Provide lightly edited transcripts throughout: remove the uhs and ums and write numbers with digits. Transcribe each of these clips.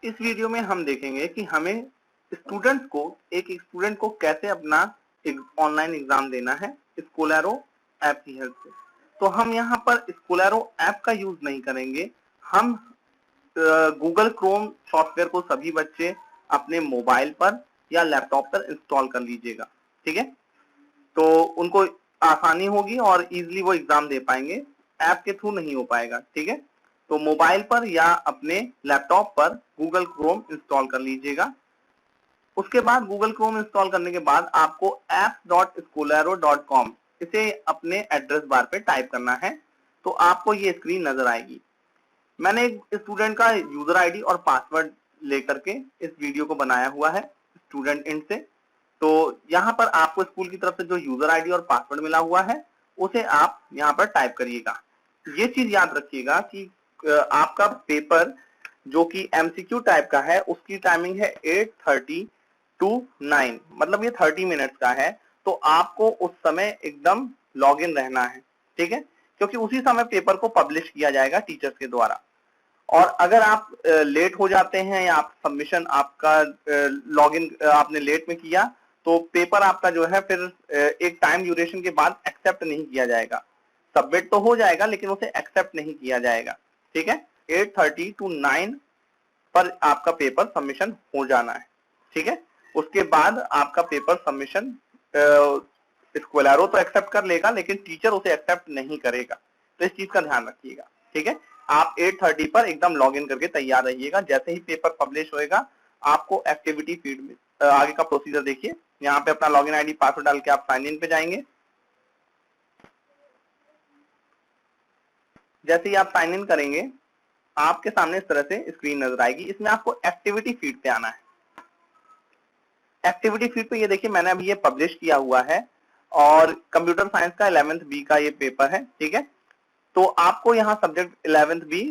इस वीडियो में हम देखेंगे कि हमें एक स्टूडेंट को कैसे अपना ऑनलाइन एग्जाम देना है स्कोलेरो ऐप की हेल्प से। तो हम यहाँ पर स्कोलेरो ऐप का यूज नहीं करेंगे, हम गूगल क्रोम सॉफ्टवेयर को सभी बच्चे अपने मोबाइल पर या लैपटॉप पर इंस्टॉल कर लीजिएगा, ठीक है। तो उनको आसानी होगी और इजीली वो एग्जाम दे पाएंगे, ऐप के थ्रू नहीं हो पाएगा, ठीक है। तो मोबाइल पर या अपने लैपटॉप पर गूगल क्रोम इंस्टॉल कर लीजिएगा। उसके बाद गूगल क्रोम इंस्टॉल करने के बाद आपको apps.scolaro.com इसे अपने एड्रेस बार पे टाइप करना है, तो आपको ये स्क्रीन नजर आएगी। मैंने एक स्टूडेंट का यूजर आईडी और पासवर्ड लेकर के इस वीडियो को बनाया हुआ है स्टूडेंट इंड से। तो यहाँ पर आपको स्कूल की तरफ से जो यूजर आईडी और पासवर्ड मिला हुआ है उसे आप यहाँ पर टाइप करिएगा। ये चीज याद रखिएगा कि आपका पेपर जो कि एमसीक्यू टाइप का है उसकी टाइमिंग है 8:30 to 9, मतलब ये 30 मिनट्स का है। तो आपको उस समय एकदम लॉग इन रहना है, ठीक है, क्योंकि उसी समय पेपर को पब्लिश किया जाएगा टीचर्स के द्वारा। और अगर आप लेट हो जाते हैं या आप सबमिशन आपका लॉग इन आपने लेट में किया तो पेपर आपका जो है फिर एक टाइम ड्यूरेशन के बाद एक्सेप्ट नहीं किया जाएगा। सबमिट तो हो जाएगा लेकिन उसे एक्सेप्ट नहीं किया जाएगा, ठीक है। 8:30 to 9 पर आपका पेपर सबमिशन हो जाना है, ठीक है। उसके बाद आपका पेपर सबमिशन स्कोलेरो तो एक्सेप्ट कर लेगा लेकिन टीचर उसे एक्सेप्ट नहीं करेगा, तो इस चीज का ध्यान रखिएगा, ठीक है। आप 8:30 पर एकदम लॉग इन करके तैयार रहिएगा। जैसे ही पेपर पब्लिश होएगा आपको एक्टिविटी फीड में आगे का प्रोसीजर देखिए। यहाँ पे अपना लॉगिन आईडी पासवर्ड डाल के आप साइन इन पे जाएंगे। जैसे ही आप साइन इन करेंगे आपके सामने इस तरह से स्क्रीन नजर आएगी। इसमें आपको एक्टिविटी फीड पे आना है। एक्टिविटी फीड पे ये देखिए मैंने अभी ये पब्लिश किया हुआ है और कंप्यूटर साइंस का 11th बी का ये पेपर है, ठीक है। तो आपको यहाँ subject 11th B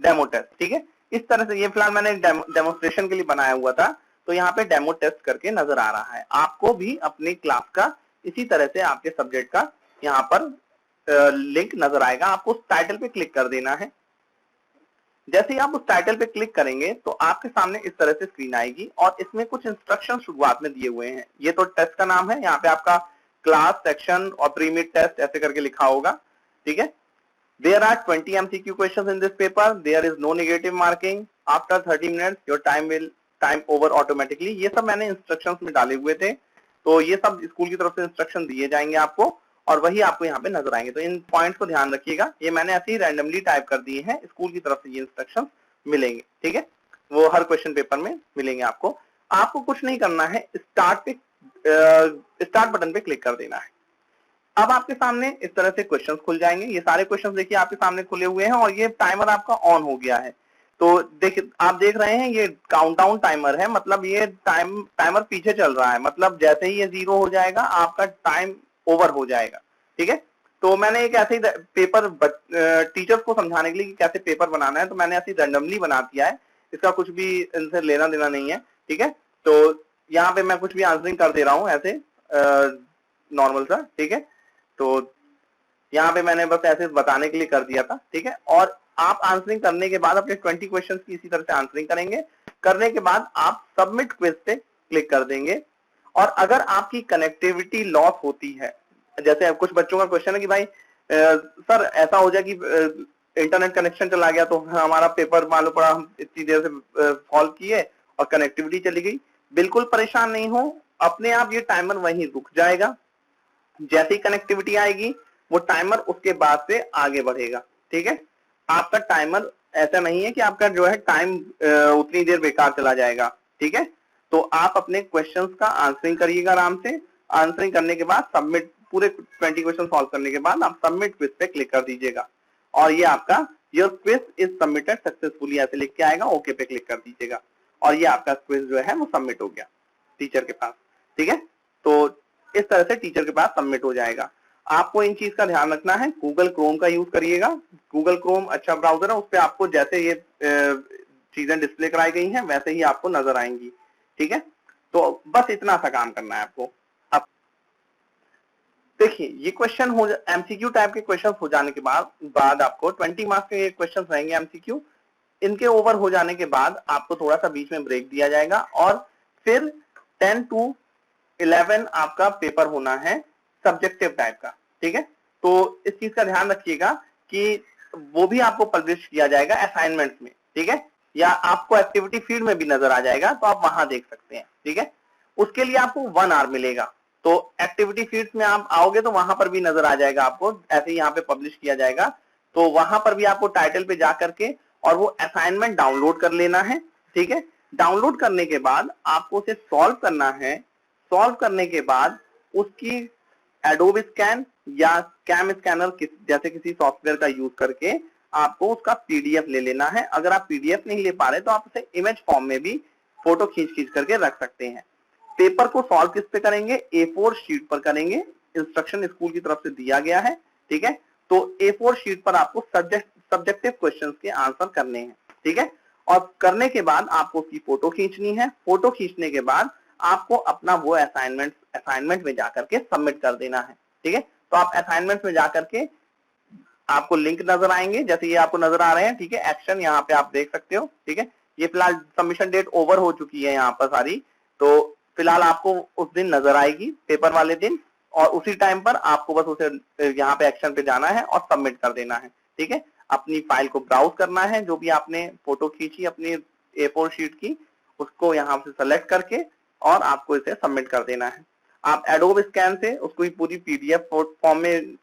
demo test, ठीक है। इस तरह से ये फिलहाल मैंने डेमोस्ट्रेशन के लिए बनाया हुआ था, तो यहाँ पे डेमो टेस्ट करके नजर आ रहा है। आपको भी अपनी क्लास का इसी तरह से आपके सब्जेक्ट का यहाँ पर लिंक नजर आएगा। आपको उस टाइटल पे क्लिक कर देना है। जैसे ही आप उस टाइटल पे क्लिक करेंगे तो आपके सामने इस तरह से स्क्रीन आएगी और इसमें कुछ इंस्ट्रक्शन शुरुआत में दिए हुए हैं। ये तो टेस्ट का नाम है, यहाँ पे आपका क्लास सेक्शन और प्रीमिड टेस्ट ऐसे करके लिखा होगा, ठीक है। There are 20 MCQ questions in this paper. There is no negative marking. After 30 minutes, your time over automatically. ये सब मैंने इंस्ट्रक्शंस में डाले हुए थे, तो ये सब स्कूल की तरफ से इंस्ट्रक्शन दिए जाएंगे आपको और वही आपको यहाँ पे नजर आएंगे। तो इन पॉइंट्स को ध्यान रखिएगा। ये मैंने ऐसे ही रैंडमली टाइप कर दिए हैं, स्कूल की तरफ से ये इंस्ट्रक्शन मिलेंगे, ठीक है। वो हर क्वेश्चन पेपर में मिलेंगे आपको। आपको कुछ नहीं करना है, स्टार्ट बटन पे क्लिक कर देना है। अब आपके सामने इस तरह से क्वेश्चंस खुल जाएंगे। ये सारे क्वेश्चंस देखिए आपके सामने खुले हुए हैं और ये टाइमर आपका ऑन हो गया है। तो देखिए आप देख रहे हैं ये काउंटडाउन टाइमर है, मतलब ये टाइमर पीछे चल रहा है, मतलब जैसे ही ये 0 हो जाएगा आपका टाइम ओवर हो जाएगा, ठीक है। तो मैंने एक ऐसे ही पेपर टीचर्स को समझाने के लिए कि कैसे पेपर बनाना है, तो मैंने ऐसे रैंडमली बना दिया है। इसका कुछ भी इनसे लेना देना नहीं है, ठीक है। तो यहाँ पे मैं कुछ भी आंसरिंग कर दे रहा हूँ ऐसे नॉर्मल सा, ठीक है। तो यहाँ पे मैंने बस ऐसे बताने के लिए कर दिया था, ठीक है। और आप आंसरिंग करने के बाद अपने 20 क्वेश्चंस की इसी तरह से आंसरिंग करेंगे। करने के बाद आप सबमिट क्विज पे क्लिक कर देंगे। और अगर आपकी कनेक्टिविटी लॉस होती है, जैसे कुछ बच्चों का क्वेश्चन है कि भाई सर ऐसा हो जाए कि इंटरनेट कनेक्शन चला गया तो हमारा पेपर मालूम पड़ा हम इतनी देर से सॉल्व किए और कनेक्टिविटी चली गई। बिल्कुल परेशान नहीं हो, अपने आप ये टाइमर वहीं रुक जाएगा। जैसे ही कनेक्टिविटी आएगी वो टाइमर उसके बाद से आगे बढ़ेगा, ठीक है। आपका टाइमर ऐसा नहीं है कि आपका जो है टाइम उतनी देर बेकार चला जाएगा, ठीक है। तो आप अपने क्वेश्चंस का आंसरिंग करिएगा आराम से। आंसरिंग करने के बाद सबमिट, पूरे 20 क्वेश्चन सॉल्व करने के बाद आप सबमिट क्विज पे क्लिक कर दीजिएगा और ये आपका your quiz is submitted successfully ऐसे लिख के आएगा। ओके पे क्लिक कर दीजिएगा और ये आपका क्विज जो है वो सबमिट हो गया टीचर के पास, ठीक है। तो इस तरह से टीचर के पास सबमिट हो जाएगा। आपको इन चीज का ध्यान रखना है, गूगल क्रोम का यूज करिएगा। गूगल क्रोम अच्छा ब्राउजर है, उस पर आपको जैसे ये चीजें डिस्प्ले कराई गई हैं वैसे ही आपको नजर आएंगी, ठीक है। तो बस इतना सा काम करना है आपको। अब देखिए ये क्वेश्चन हो एमसीक्यू टाइप के क्वेश्चन हो जाने के बाद आपको 20 मार्क्स के क्वेश्चन रहेंगे एमसीक्यू। इनके ओवर हो जाने के बाद आपको थोड़ा सा बीच में ब्रेक दिया जाएगा और फिर 10 to 11 आपका पेपर होना है सब्जेक्टिव टाइप का, ठीक है। तो इस चीज का ध्यान रखिएगा कि वो भी आपको पब्लिश किया जाएगा असाइनमेंट्स में, ठीक है, या आपको एक्टिविटी फील्ड में भी नजर आ जाएगा तो आप वहां देख सकते हैं, ठीक है। उसके लिए आपको 1 आवर मिलेगा, तो एक्टिविटी फील्ड्स में आप आओगे तो वहां पर भी नजर आ जाएगा आपको, ऐसे ही यहाँ पे पब्लिश किया जाएगा। तो वहां पर भी आपको टाइटल पे जा करके और वो असाइनमेंट डाउनलोड कर लेना है, ठीक है। डाउनलोड करने के बाद आपको उसे सॉल्व करना है। सॉल्व करने के बाद उसकी एडोब स्कैन या कैम स्कैनर जैसे किसी सॉफ्टवेयर का यूज करके आपको उसका पीडीएफ ले लेना है। अगर आप पीडीएफ नहीं ले पा रहे तो आप उसे इमेज फॉर्म में भी फोटो खींच करके रख सकते हैं। पेपर को सॉल्व किस पे करेंगे? A4 शीट पर करेंगे। इंस्ट्रक्शन स्कूल की तरफ से दिया गया है, ठीक है। तो A4 शीट पर आपको सब्जेक्टिव क्वेश्चंस के आंसर करने हैं, ठीक है। और करने के बाद आपको उसकी फोटो खींचनी है। फोटो खींचने के बाद आपको अपना वो असाइनमेंट में जाकर के सबमिट कर देना है, ठीक है। तो आप असाइनमेंट में जाकर के आपको लिंक नजर आएंगे, जैसे ये आपको नजर आ रहे हैं, ठीक है। एक्शन यहाँ पे आप देख सकते हो, ठीक है। ये फिलहाल सबमिशन डेट ओवर हो चुकी है यहाँ पर सारी, तो फिलहाल आपको उस दिन नजर आएगी पेपर वाले दिन, और उसी टाइम पर आपको बस उसे यहाँ पे एक्शन पे जाना है और सबमिट कर देना है, ठीक है। अपनी फाइल को ब्राउज करना है, जो भी आपने फोटो खींची अपनी A4 शीट की, उसको यहाँ से सेलेक्ट करके और आपको इसे सबमिट कर देना है। आप एडोब स्कैन से उसको पूरी पीडीएफ फॉर्म में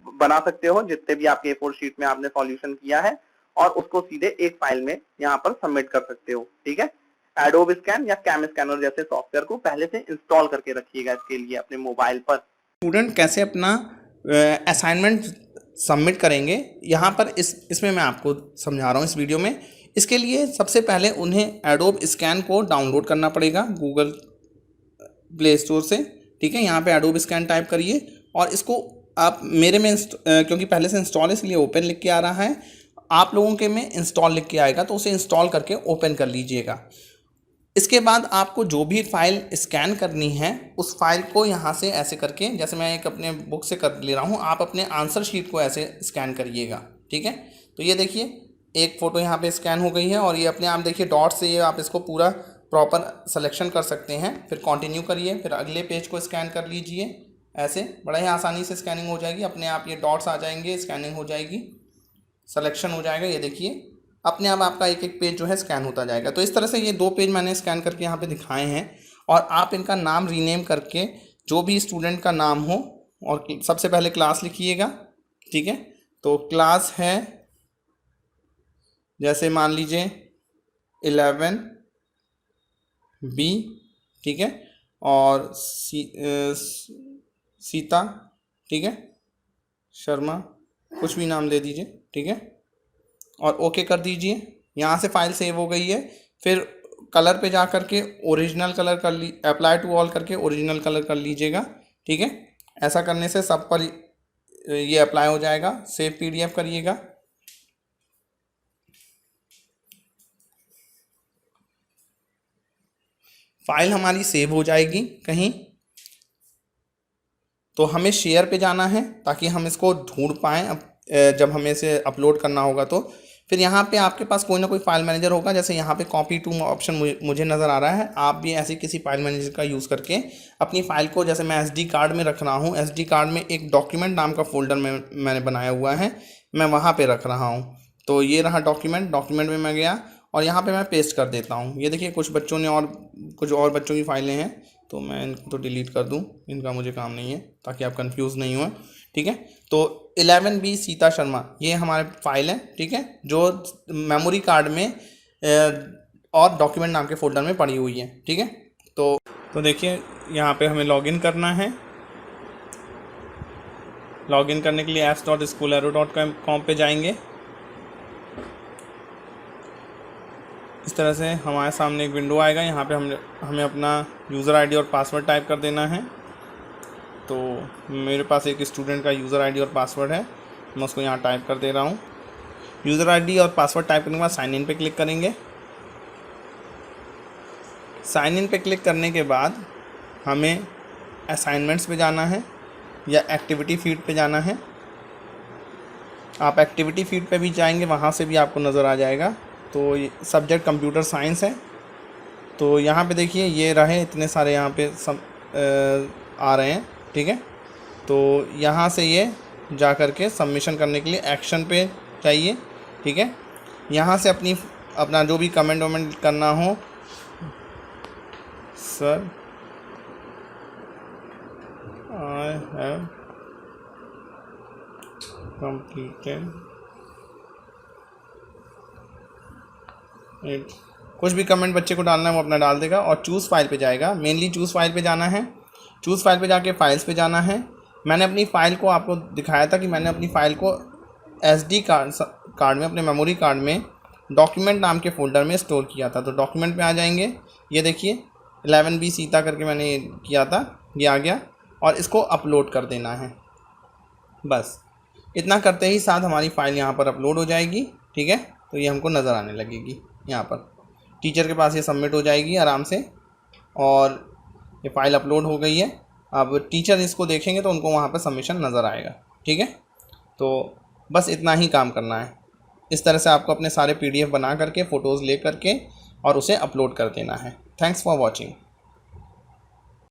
बना सकते हो, जितने भी आपके A4 शीट में आपने सॉल्यूशन किया है, और उसको सीधे एक फाइल में यहाँ पर सबमिट कर सकते हो, ठीक है। एडोब स्कैन या कैम स्कैनर जैसे सॉफ्टवेयर को पहले से इंस्टॉल करके रखिएगा इसके लिए अपने मोबाइल पर। स्टूडेंट कैसे अपना असाइनमेंट सबमिट करेंगे, यहाँ पर इसमें मैं आपको समझा रहा हूँ इस वीडियो में। इसके लिए सबसे पहले उन्हें एडोब स्कैन को डाउनलोड करना पड़ेगा गूगल प्ले स्टोर से, ठीक है। यहाँ पे एडोब स्कैन टाइप करिए और इसको आप मेरे में क्योंकि पहले से इंस्टॉल है इसलिए ओपन लिख के आ रहा है, आप लोगों के में इंस्टॉल लिख के आएगा, तो उसे इंस्टॉल करके ओपन कर लीजिएगा। इसके बाद आपको जो भी फाइल स्कैन करनी है उस फाइल को यहाँ से ऐसे करके, जैसे मैं एक अपने बुक से कर ले रहा हूँ, आप अपने आंसर शीट को ऐसे स्कैन करिएगा, ठीक है। तो ये देखिए एक फ़ोटो यहाँ पे स्कैन हो गई है, और ये अपने आप देखिए डॉट से ये आप इसको पूरा प्रॉपर सिलेक्शन कर सकते हैं। फिर कंटिन्यू करिए, फिर अगले पेज को स्कैन कर लीजिए, ऐसे बड़ा ही आसानी से स्कैनिंग हो जाएगी। अपने आप ये डॉट्स आ जाएंगे, स्कैनिंग हो जाएगी, सिलेक्शन हो जाएगा। ये देखिए अपने आप आपका एक एक पेज जो है स्कैन होता जाएगा। तो इस तरह से ये 2 पेज मैंने स्कैन करके यहाँ पे दिखाए हैं, और आप इनका नाम रीनेम करके जो भी स्टूडेंट का नाम हो, और सबसे पहले क्लास लिखिएगा, ठीक है। तो क्लास है जैसे मान लीजिए 11B, ठीक है, और सीता, ठीक है, शर्मा, कुछ भी नाम दे दीजिए, ठीक है, और ओके कर दीजिए। यहाँ से फाइल सेव हो गई है। फिर कलर पे जा करके ओरिजिनल कलर कर अप्लाई टू ऑल करके ओरिजिनल कलर कर लीजिएगा, ठीक है। ऐसा करने से सब पर ये अप्लाई हो जाएगा। सेव पीडीएफ करिएगा। फाइल हमारी सेव हो जाएगी कहीं, तो हमें शेयर पे जाना है ताकि हम इसको ढूंढ पाएँ जब हमें इसे अपलोड करना होगा। तो फिर यहाँ पे आपके पास कोई ना कोई फाइल मैनेजर होगा, जैसे यहाँ पे कॉपी टू ऑप्शन मुझे नज़र आ रहा है। आप भी ऐसे किसी फाइल मैनेजर का यूज़ करके अपनी फ़ाइल को, जैसे मैं SD कार्ड में रख रहा हूँ, SD कार्ड में एक डॉक्यूमेंट नाम का फोल्डर मैंने बनाया हुआ है, मैं वहाँ पे रख रहा हूँ। तो ये रहा डॉक्यूमेंट में मैं गया और यहाँ पे मैं पेस्ट कर देता हूँ। ये देखिए कुछ बच्चों ने और कुछ और बच्चों की फाइलें हैं, तो मैं इनको तो डिलीट कर दूँ, इनका मुझे काम नहीं है, ताकि आप कंफ्यूज नहीं हो, ठीक है। तो 11B सीता शर्मा ये हमारे फाइल है, ठीक है, जो मेमोरी कार्ड में और डॉक्यूमेंट नाम के फोल्डर में पड़ी हुई है, ठीक है। तो देखिए यहाँ पे हमें लॉगिन करना है। लॉगिन करने के लिए apps.schoolarrow.com पे जाएंगे। इस तरह से हमारे सामने एक विंडो आएगा। यहाँ पे हमें अपना यूज़र आईडी और पासवर्ड टाइप कर देना है। तो मेरे पास एक स्टूडेंट का यूज़र आईडी और पासवर्ड है, मैं उसको यहाँ टाइप कर दे रहा हूँ। यूज़र आईडी और पासवर्ड टाइप करने के बाद साइन इन पे क्लिक करेंगे। साइन इन पे क्लिक करने के बाद हमें असाइनमेंट्स पे जाना है या एक्टिविटी फीड पे जाना है। आप एक्टिविटी फीड पे भी जाएंगे, वहाँ से भी आपको नज़र आ जाएगा। तो सब्जेक्ट कंप्यूटर साइंस है। तो यहाँ पे देखिए ये रहे इतने सारे यहाँ पे आ रहे हैं, ठीक है। तो यहाँ से ये जा कर के सबमिशन करने के लिए एक्शन पे चाहिए, ठीक है। यहाँ से अपना जो भी कमेंट वमेंट करना हो, sir I have completed it, कुछ भी कमेंट बच्चे को डालना है वो अपना डाल देगा और चूज़ फाइल पे जाएगा। मेनली चूज़ फाइल पे जाना है। चूज़ फाइल पे जाके फाइल्स पे जाना है। मैंने अपनी फ़ाइल को आपको दिखाया था कि मैंने अपनी फ़ाइल को SD कार्ड में, अपने मेमोरी कार्ड में डॉक्यूमेंट नाम के फ़ोल्डर में स्टोर किया था। तो डॉक्यूमेंट पे आ जाएंगे, ये देखिए 11B सीता करके मैंने किया था, ये आ गया और इसको अपलोड कर देना है। बस इतना करते ही साथ हमारी फ़ाइल यहाँ पर अपलोड हो जाएगी, ठीक है। तो ये हमको नज़र आने लगेगी, यहाँ पर टीचर के पास ये सबमिट हो जाएगी आराम से और ये फ़ाइल अपलोड हो गई है। अब टीचर इसको देखेंगे तो उनको वहाँ पर सबमिशन नज़र आएगा, ठीक है। तो बस इतना ही काम करना है। इस तरह से आपको अपने सारे PDF बना करके फ़ोटोज़ ले करके और उसे अपलोड कर देना है। Thanks for watching.